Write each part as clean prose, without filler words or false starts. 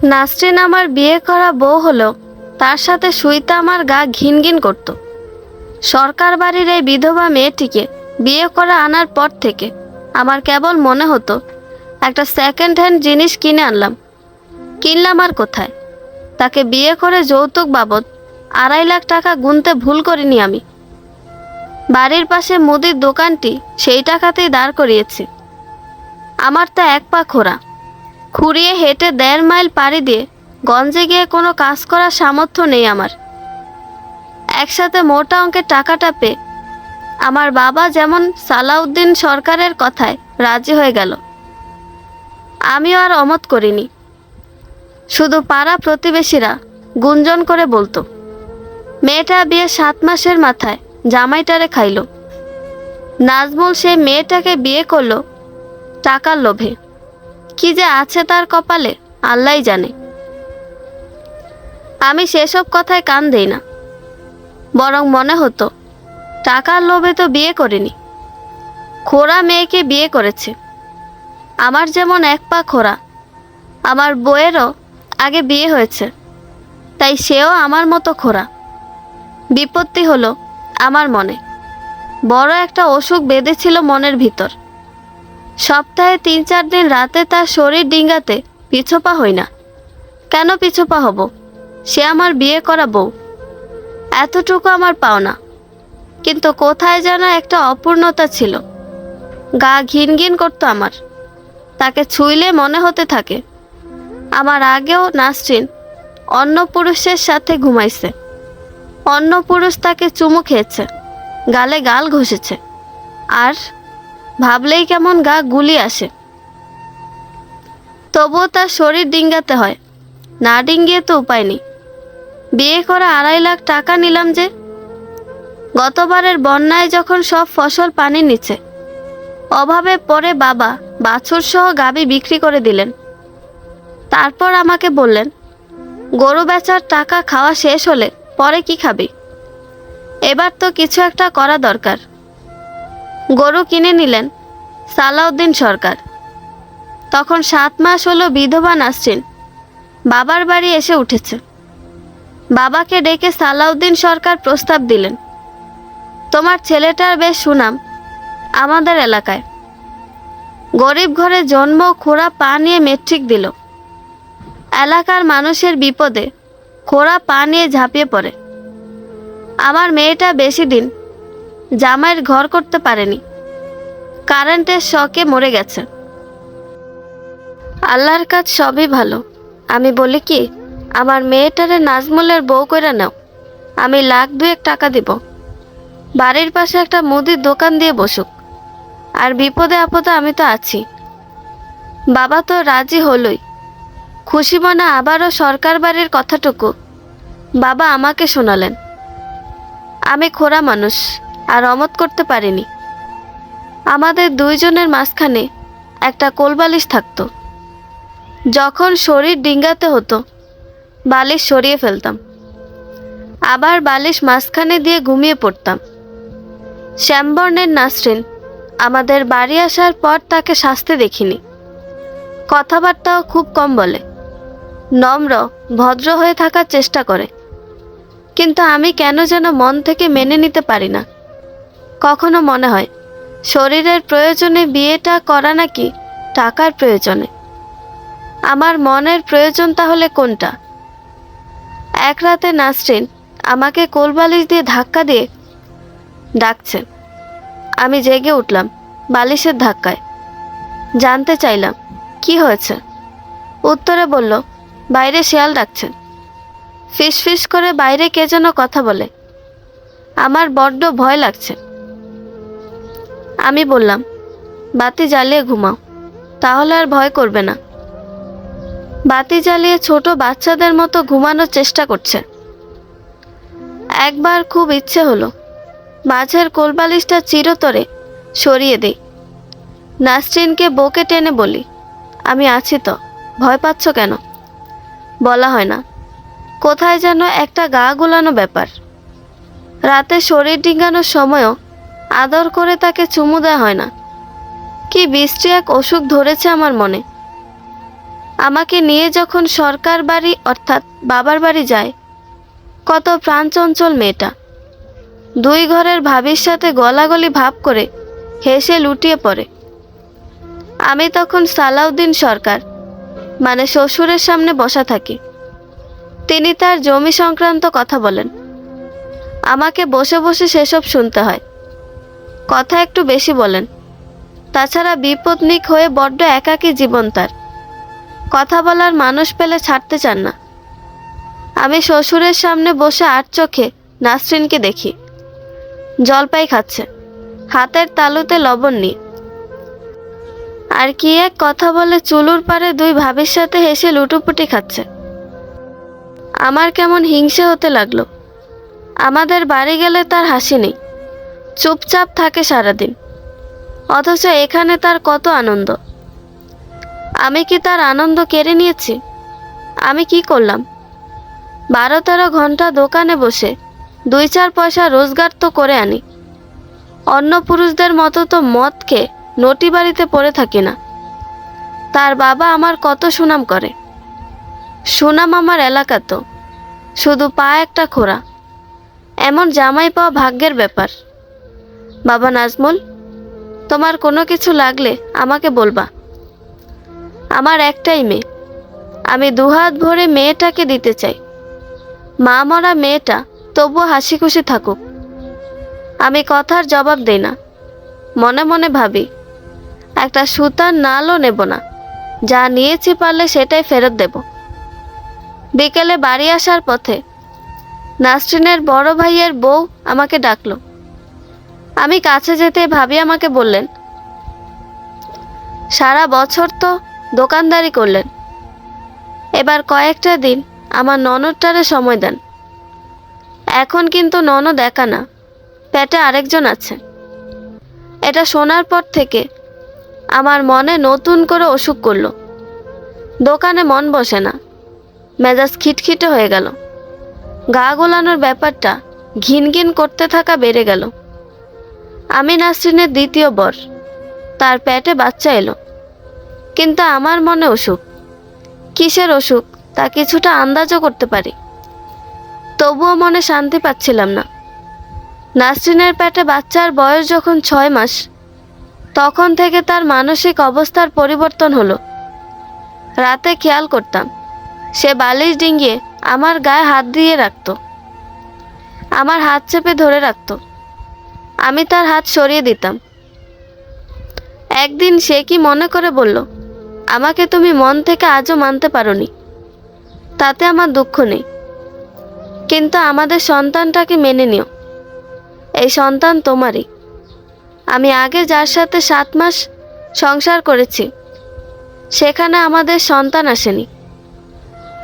নাসরিন আমার বিয়ে করা বউ হলো, তার সাথে শুইতে আমার গা ঘিনঘিন করত। সরকার বাড়ির এই বিধবা মেয়েটিকে বিয়ে করা আনার পর থেকে আমার কেবল মনে হতো একটা সেকেন্ড হ্যান্ড জিনিস কিনে আনলাম। কিনলাম আর কোথায়? তাকে বিয়ে করে যৌতুক বাবদ 2.5 লাখ টাকা গুনতে ভুল করিনি আমি। বাড়ির পাশে মুদির দোকানটি সেই টাকাতেই দাঁড় করিয়েছি। আমার তো এক পা খোড়া, খুঁড়িয়ে হেঁটে 1.5 মাইল পাড়ি দিয়ে গঞ্জে গিয়ে কোনো কাজ করার সামর্থ্য নেই আমার। একসাথে মোটা অঙ্কের টাকাটা পেয়ে আমার বাবা যেমন সালাউদ্দিন সরকারের কথায় রাজি হয়ে গেল, আমিও আর অমত করিনি। শুধু পাড়া প্রতিবেশীরা গুঞ্জন করে বলতো, মেয়েটা বিয়ে 7 মাসের মাথায় জামাইটারে খাইল। নাজমুল সেই মেয়েটাকে বিয়ে করলো টাকার লোভে। কি যে আছে তার কপালে আল্লাহই জানে। আমি সেসব কথায় কান দেই না, বরং মনে হতো টাকার লোভে তো বিয়ে করিনি, খোড়া মেয়েকে বিয়ে করেছে। আমার যেমন এক পা খোড়া, আমার বউয়েরও আগে বিয়ে হয়েছে, তাই সেও আমার মতো খোড়া। বিপত্তি হলো আমার মনে, বড় একটা অসুখ বেঁধেছিল মনের ভিতর। সপ্তাহে 3-4 দিন রাতে তার শরীর ডিঙ্গাতে পিছপা হই না। কেন পিছপা হব? সে আমার বিয়ে করা বউ, এতটুকু আমার পাওনা। কিন্তু কোথায় যেন একটা অপূর্ণতা ছিল। গা ঘিনঘিন করতো আমার। তাকে ছুঁইলে মনে হতে থাকে আমার আগেও নাসরিন অন্য পুরুষের সাথে ঘুমাইছে, অন্য পুরুষ তাকে চুমু খেয়েছে, গালে গাল ঘষেছে। আর ভাবলেই কেমন গা গুলি আসে। তবুও তার শরীর ডিঙ্গাতে হয়, না ডিঙ্গিয়ে তো উপায় নেই। বিয়ে করা 2.5 লাখ টাকা নিলাম যে। গতবারের বন্যায় যখন সব ফসল পানির নিচে, অভাবে পড়ে বাবা বাছুর সহ গাভী বিক্রি করে দিলেন। তারপর আমাকে বললেন, গরু বেচার টাকা খাওয়া শেষ হলে পরে কি খাবি? এবার তো কিছু একটা করা দরকার। গরু কিনে নিলেন সালাউদ্দিন সরকার। তখন 7 মাস হলো বিধবা নাসরিন বাবার বাড়ি এসে উঠেছে। বাবাকে ডেকে সালাউদ্দিন সরকার প্রস্তাব দিলেন, তোমার ছেলেটার বেশ সুনাম আমাদের এলাকায়। গরিব ঘরে জন্ম, খোড়া পা নিয়ে মেট্রিক দিল। এলাকার মানুষের বিপদে খোড়া পা নিয়ে ঝাঁপিয়ে পড়ে। আমার মেয়েটা বেশি দিন জামাইয়ের ঘর করতে পারেনি, কারেন্টের শকে মরে গেছে। আল্লাহর কাজ সবই ভালো। আমি বলি কি, আমার মেয়েটারে নাজমুলের বউ কইরা নাও, আমি 1,00,000-2 টাকা দিব। বাড়ির পাশে একটা মুদির দোকান দিয়ে বসুক, আর বিপদে আপদে আমি তো আছি। বাবা তো রাজি হলোই। খুশি মনে আবারও সরকার বাড়ির কথাটুকু বাবা আমাকে শোনালেন। আমি খোড়া মানুষ, আর অমত করতে পারিনি। আমাদের 2 জনের মাঝখানে একটা কোলবালিশ থাকতো। যখন শরীর ডিঙ্গাতে হতো বালিশ সরিয়ে ফেলতাম, আবার বালিশ মাঝখানে দিয়ে ঘুমিয়ে পড়তাম। শ্যামবর্ণের নাসরিন আমাদের বাড়ি আসার পর তাকে সাজতে দেখিনি। কথাবার্তাও খুব কম বলে, নম্র ভদ্র হয়ে থাকার চেষ্টা করে। কিন্তু আমি কেন যেন মন থেকে মেনে নিতে পারি না। কখনো মনে হয় শরীরের প্রয়োজনে বিয়েটা করা নাকি টাকার প্রয়োজনে। আমার মনের প্রয়োজন তাহলে কোনটা? এক রাতে নাসরিন আমাকে কোলবালিশ দিয়ে ধাক্কা দিয়ে ডাকছে। আমি জেগে উঠলাম বালিশের ধাক্কায়। জানতে চাইলাম কি হয়েছে। উত্তরে বলল, বাইরে শেয়াল ডাকছে। ফিসফিস করে বাইরে কে যেন কথা বলে। আমার বড্ড ভয় লাগছে। আমি বললাম, বাতি জ্বালিয়ে ঘুমাও, তাহলে আর ভয় করবে না। বাতি জ্বালিয়ে ছোট বাচ্চাদের মতো ঘুমানোর চেষ্টা করছে। একবার খুব ইচ্ছে হলো মাঝের কোলবালিশটা চিরতরে সরিয়ে দেই। নাসরিনকে বুকে টেনে বলি, আমি আছি তো, ভয় পাচ্ছ কেন? বলা হয় না, কোথায় যেন একটা গা গোলানো ব্যাপার। রাতে শরীর ডিঙ্গানোর সময়ও আদর করে তাকে চুমু দেওয়া হয় না। কি বৃষ্টি এক অসুখ ধরেছে আমার মনে। আমাকে নিয়ে যখন সরকার বাড়ি অর্থাৎ বাবার বাড়ি যায়, কত প্রাণচঞ্চল মেয়েটা দুই ঘরের ভাবির সাথে গলাগলি ভাব করে হেসে লুটিয়ে পড়ে। আমি তখন সালাউদ্দিন সরকার মানে শ্বশুরের সামনে বসা থাকি। তিনি তার জমি সংক্রান্ত কথা বলেন। আমাকে বসে বসে সেসব শুনতে হয়। কথা একটু বেশি বলেন। তাছাড়া বিপদনিক হয়ে বড্ড একাকী জীবন তার। কথা বলার মানুষ পেলে ছাড়তে চান না। আমি শ্বশুরের সামনে বসে আট চোখে নাসরিনকে দেখি, জলপাই খাচ্ছে, হাতের তালুতে লবণ নিয়ে। আর কি এক কথা বলে চুলুর পারে দুই ভাবির সাথে হেসে লুটোপুটি খাচ্ছে। আমার কেমন হিংসে হতে লাগলো। আমাদের বাড়ি গেলে তার হাসি নেই, চুপচাপ থাকে সারাদিন, অথচ এখানে তার কত আনন্দ। আমি কি তার আনন্দ কেড়ে নিয়েছি? আমি কি করলাম? 12-13 ঘন্টা দোকানে বসে 2-4 পয়সা রোজগার তো করে আনি। অন্য পুরুষদের মতো তো মদ খেয়ে নটি বাড়িতে পড়ে থাকি না। তার বাবা আমার কত সুনাম করে। সুনাম আমার এলাকা তো শুধু পা একটা খোড়া। এমন জামাই পাওয়া ভাগ্যের ব্যাপার। বাবা নাজমুল, তোমার কোনো কিছু লাগলে আমাকে বলবা। আমার একটাই মেয়ে, আমি দুহাত ভরে মেয়েটাকে দিতে চাই। মা মরা মেয়েটা তবুও হাসি খুশি থাকুক। আমি কথার জবাব দেই না, মনে মনে ভাবি একটা সুতার নালও নেব না, যা নিয়েছি পারলে সেটাই ফেরত দেব। বিকেলে বাড়ি আসার পথে নাসরিনের বড় ভাইয়ের বউ আমাকে ডাকলো। আমি কাছে যেতে ভাবি আমাকে বললেন, সারা বছর তো দোকানদারি করলেন, এবার কয়েকটা দিন আমার ননদটারে সময় দেন। এখন কিন্তু ননদ একা না, পেটে আরেকজন আছে। এটা শোনার পর থেকে আমার মনে নতুন করে অসুখ করলো। দোকানে মন বসে না, মেজাজ খিটখিটে হয়ে গেল। গা গোলানোর ব্যাপারটা ঘিন ঘিন করতে থাকা বেড়ে গেল। আমি নাসরিনের দ্বিতীয় বর, তার পেটে বাচ্চা এলো, কিন্তু আমার মনে অসুখ। কিসের অসুখ তা কিছুটা আন্দাজও করতে পারি, তবুও মনে শান্তি পাচ্ছিলাম না। নাসরিনের পেটে বাচ্চার বয়স যখন 6 মাস, তখন থেকে তার মানসিক অবস্থার পরিবর্তন হলো। রাতে খেয়াল করতাম সে বালিশ ডিঙিয়ে আমার গায়ে হাত দিয়ে রাখত, আমার হাত চেপে ধরে রাখত। আমি তার হাত সরিয়ে দিতাম। একদিন সে কি মনে করে বলল, আমাকে তুমি মন থেকে আজও মানতে পারোনি, তাতে আমার দুঃখ নেই, কিন্তু আমাদের সন্তানটাকে মেনে নিও। এই সন্তান তোমারই। আমি আগে যার সাথে 7 মাস সংসার করেছি, সেখানে আমাদের সন্তান আসেনি।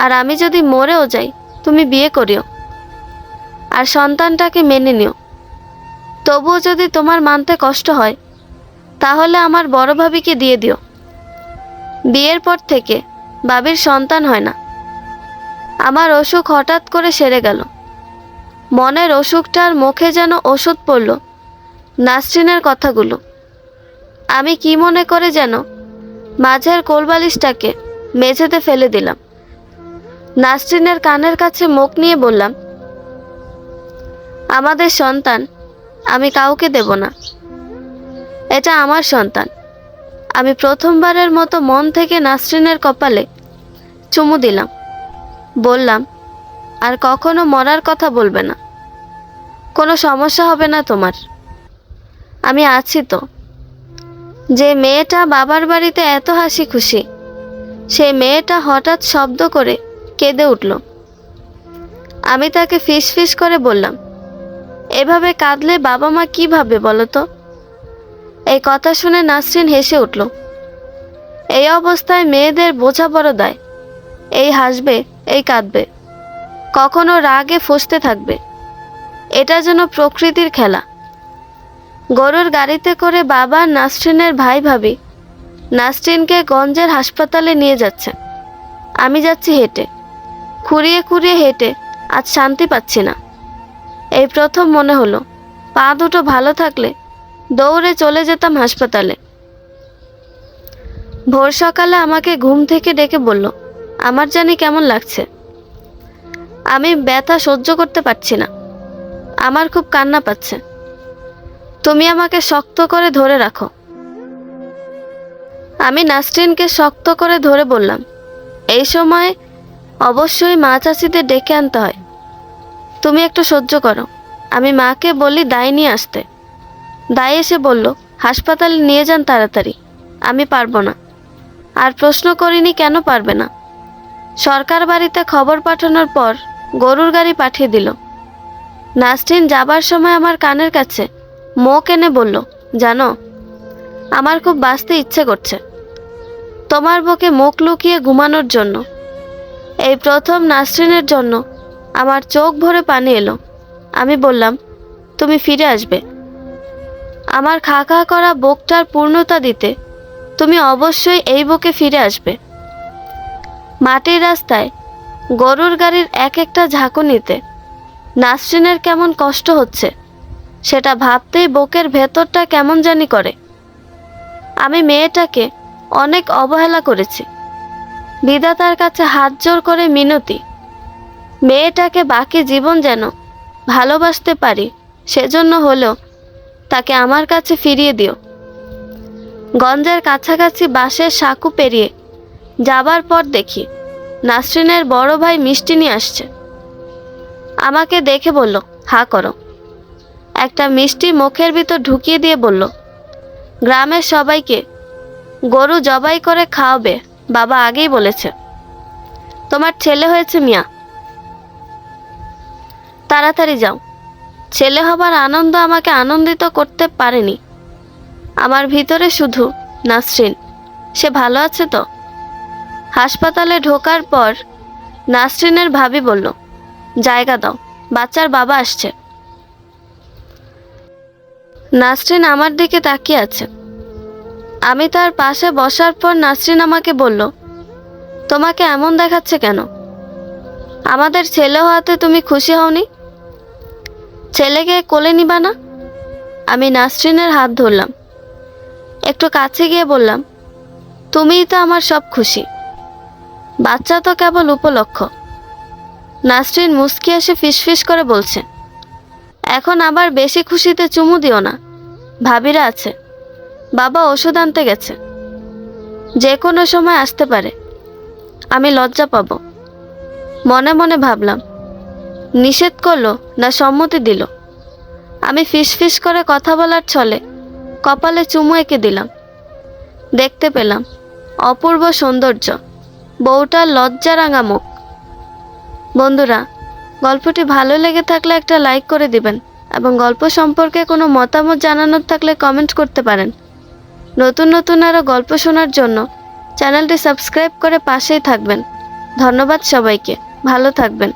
আর আমি যদি মরেও যাই, তুমি বিয়ে করিও আর সন্তানটাকে মেনে নিও। তবুও যদি তোমার মানতে কষ্ট হয়, তাহলে আমার বড় ভাবিকে দিয়ে দিও। বিয়ের পর থেকে ভাবির সন্তান হয় না। আমার অসুখ হঠাৎ করে সেরে গেল। মনের অসুখটার মুখে যেন ওষুধ পড়ল নাসরিনের কথাগুলো। আমি কি মনে করে যেন মাঝের কোলবালিশটাকে মেঝেতে ফেলে দিলাম। নাসরিনের কানের কাছে মুখ নিয়ে বললাম, আমাদের সন্তান আমি কাউকে দেব না, এটা আমার সন্তান। আমি প্রথমবারের মতো মন থেকে নাসরিনের কপালে চুমু দিলাম। বললাম, আর কখনো মরার কথা বলবে না, কোনো সমস্যা হবে না তোমার, আমি আছি তো। যে মেয়েটা বাবার বাড়িতে এত হাসি খুশি, সেই মেয়েটা হঠাৎ শব্দ করে কেঁদে উঠল। আমি তাকে ফিস ফিস করে বললাম, এভাবে কাঁদলে বাবা মা কি ভাববে বলো তো? এই কথা শুনে নাসরিন হেসে উঠল। এই অবস্থায় মেয়েদের বোঝা বড় দায়। এই হাসবে, এই কাঁদবে, কখনো রাগে ফুঁসতে থাকবে। এটা যেন প্রকৃতির খেলা। গরুর গাড়িতে করে বাবা নাসরিনের ভাই ভাবি নাসরিনকে গঞ্জের হাসপাতালে নিয়ে যাচ্ছে। আমি যাচ্ছি হেঁটে, খুঁড়িয়ে খুঁড়িয়ে হেঁটে আজ শান্তি পাচ্ছি না। এই প্রথম মনে হলো পা দুটো ভালো থাকলে দৌড়ে চলে যেতাম হাসপাতালে। ভোর সকালে আমাকে ঘুম থেকে ডেকে বলল, আমার জানি কেমন লাগছে। আমি ব্যথা সহ্য করতে পারছি না, আমার খুব কান্না পাচ্ছে। তুমি আমাকে শক্ত করে ধরে রাখো। আমি নাসরিনকে শক্ত করে ধরে বললাম, এই সময় অবশ্যই মা চাচিদের ডেকে আনতে হয়, তুমি একটু সহ্য করো। আমি মাকে বলি দায় নিয়ে আসতে। দায় এসে বলল, হাসপাতালে নিয়ে যান তাড়াতাড়ি, আমি পারবো না। আর প্রশ্ন করিনি কেন পারবে না। সরকার বাড়িতে খবর পাঠানোর পর গরুর গাড়ি পাঠিয়ে দিল। নাসরিন যাবার সময় আমার কানের কাছে মুখ এনে বলল, জানো, আমার খুব বাঁচতে ইচ্ছে করছে, তোমার বুকে মুখ লুকিয়ে ঘুমানোর জন্য। এই প্রথম নাসরিনের জন্য আমার চোখ ভরে পানি এলো। আমি বললাম, তুমি ফিরে আসবে। আমার খা খা করা বুকটার পূর্ণতা দিতে তুমি অবশ্যই এই বুকে ফিরে আসবে। মাটির রাস্তায় গরুর গাড়ির এক একটা ঝাঁকুনিতে নাসরিনের কেমন কষ্ট হচ্ছে সেটা ভাবতেই বুকের ভেতরটা কেমন জানি করে। আমি মেয়েটাকে অনেক অবহেলা করেছি। বিধাতার কাছে হাত জোর করে মিনতি, মেয়েটাকে বাকি জীবন যেন ভালোবাসতে পারি, সেজন্য হলেও তাকে আমার কাছে ফিরিয়ে দিও। গঞ্জের কাছাকাছি বাঁশের সাঁকু পেরিয়ে যাবার পর দেখি নাসরিনের বড় ভাই মিষ্টি নিয়ে আসছে। আমাকে দেখে বলল, হা করো। একটা মিষ্টি মুখের ভিতর ঢুকিয়ে দিয়ে বলল, গ্রামের সবাইকে গরু জবাই করে খাওয়াবে, বাবা আগেই বলেছে। তোমার ছেলে হয়েছে মিয়া, তাড়াতাড়ি যাও। ছেলে হবার আনন্দ আমাকে আনন্দিত করতে পারেনি। আমার ভিতরে শুধু নাসরিন, সে ভালো আছে তো? হাসপাতালে ঢোকার পর নাসরিনের ভাবি বলল, জায়গা দাও, বাচ্চার বাবা আসছে। নাসরিন আমার দিকে তাকিয়ে আছে। আমি তার পাশে বসার পর নাসরিন আমাকে বলল, তোমাকে এমন দেখাচ্ছে কেন? আমাদের ছেলে হওয়াতে তুমি খুশি হওনি? ছেলেকে কোলে নিবা না? আমি নাসরিনের হাত ধরলাম, একটু কাছে গিয়ে বললাম, তুমিই তো আমার সব খুশি, বাচ্চা তো কেবল উপলক্ষ। নাসরিন মুচকি এসে ফিসফিস করে বলছে, এখন আবার বেশি খুশিতে চুমু দিও না, ভাবিরা আছে, বাবা ওষুধ আনতে গেছে, যে কোনো সময় আসতে পারে, আমি লজ্জা পাব। মনে মনে ভাবলাম, নিষেধ করলো না সম্মতি দিল। আমি ফিসফিস করে কথা বলার ছলে কপালে চুমু এঁকে দিলাম। দেখতে পেলাম অপূর্ব সৌন্দর্য, বউটার লজ্জারাঙা মুখ। বন্ধুরা, গল্পটি ভালো লেগে থাকলে একটা লাইক করে দিবেন এবং গল্প সম্পর্কে কোনো মতামত জানানোর থাকলে কমেন্ট করতে পারেন। নতুন নতুন আরও গল্প শোনার জন্য চ্যানেলটি সাবস্ক্রাইব করে পাশেই থাকবেন। ধন্যবাদ সবাইকে, ভালো থাকবেন।